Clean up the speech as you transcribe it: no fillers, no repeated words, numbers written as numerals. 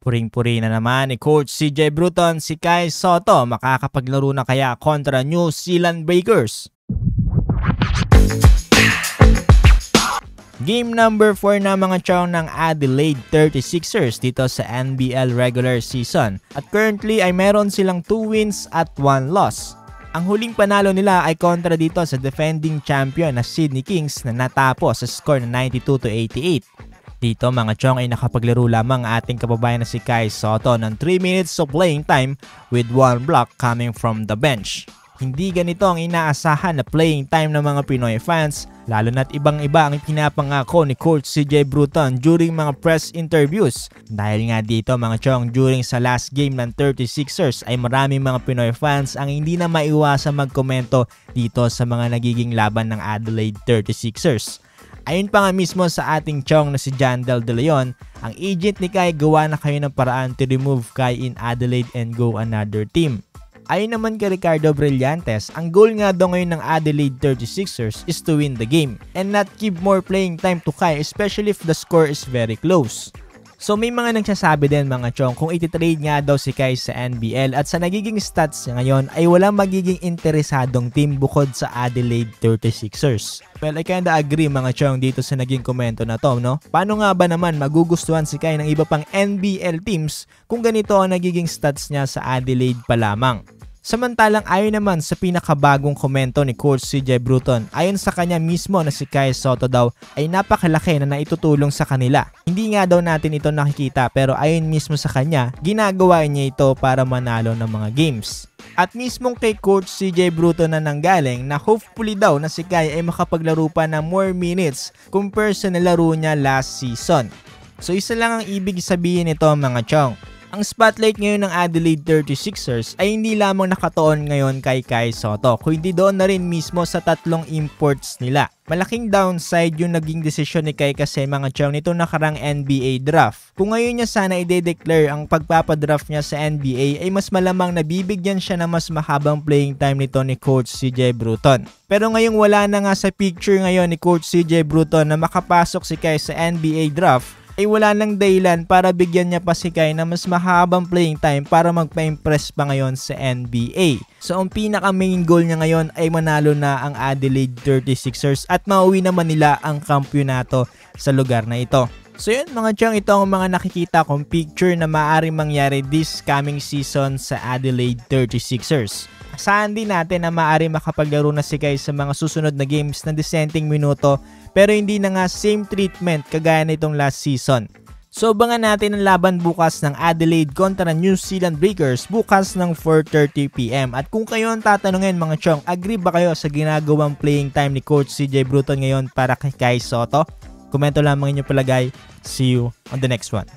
Puring-puri na naman ni Coach CJ Bruton si Kai Sotto, makakapaglaro na kaya kontra New Zealand Breakers? Game number 4 na mga chong ng Adelaide 36ers dito sa NBL regular season at currently ay meron silang 2 wins at 1 loss. Ang huling panalo nila ay kontra dito sa defending champion na Sydney Kings na natapos sa score na 92-88. Dito mga chong ay nakapaglaro lamang ating kababayan na si Kai Sotto ng 3 minutes of playing time with 1 block coming from the bench. Hindi ganito ang inaasahan na playing time ng mga Pinoy fans, lalo na't ibang-iba ang pinapangako ni Coach CJ Bruton during mga press interviews. Dahil nga dito mga chong, during sa last game ng 36ers ay maraming mga Pinoy fans ang hindi na maiwasang magkomento dito sa mga nagiging laban ng Adelaide 36ers. Ayun pa nga mismo sa ating chong na si Jandel De Leon, ang agent ni Kai gawa na kayo ng paraan to remove Kai in Adelaide and go another team. Ayon naman kay Ricardo Brillantes, ang goal nga daw ngayon ng Adelaide 36ers is to win the game and not give more playing time to Kai, especially if the score is very close. So may mga nagsasabi din mga chong kung ititrade nga daw si Kai sa NBL at sa nagiging stats ngayon ay walang magiging interesadong team bukod sa Adelaide 36ers. Well, I kinda agree mga chong dito sa naging komento na to, no? Paano nga ba naman magugustuhan si Kai ng iba pang NBL teams kung ganito ang nagiging stats niya sa Adelaide pa lamang? Samantalang ayon naman sa pinakabagong komento ni Coach CJ Bruton, ayon sa kanya mismo na si Kai Sotto daw ay napakalaki na naitutulong sa kanila. Hindi nga daw natin ito nakikita pero ayon mismo sa kanya, ginagawa niya ito para manalo ng mga games. At mismong kay Coach CJ Bruton na nanggaling na hopefully daw na si Kai ay makapaglaro pa ng more minutes compare sa nalaro niya last season. So isa lang ang ibig sabihin nito mga chong. Ang spotlight ngayon ng Adelaide 36ers ay hindi lamang nakatuon ngayon kay Kai Sotto, kundi doon na rin mismo sa tatlong imports nila. Malaking downside yung naging desisyon ni Kai kasi mga chong nito nakarang NBA draft. Kung ngayon niya sana i-declare ang pagpapadraft niya sa NBA ay mas malamang nabibigyan siya ng mas mahabang playing time nito ni Coach CJ Bruton. Pero ngayong wala na nga sa picture ngayon ni Coach CJ Bruton na makapasok si Kai sa NBA draft, ay wala nang dahilan para bigyan niya pa si Kai na mas mahabang playing time para magpa-impress pa ngayon sa NBA. So ang pinaka main goal niya ngayon ay manalo na ang Adelaide 36ers at mauwi naman nila ang kampyonato sa lugar na ito. So yun mga chong, ito ang mga nakikita kong picture na maaaring mangyari this coming season sa Adelaide 36ers. Asahan din natin na maaari makapaglaro na si Kai sa mga susunod na games ng dissenting minuto pero hindi na nga same treatment kagaya nitong last season. So abangan natin ang laban bukas ng Adelaide kontra New Zealand Breakers bukas ng 4:30 PM. At kung kayo ang tatanungin mga chong, agree ba kayo sa ginagawang playing time ni Coach CJ Bruton ngayon para kay Kai Sotto? Komento lamang inyo palagay. See you on the next one.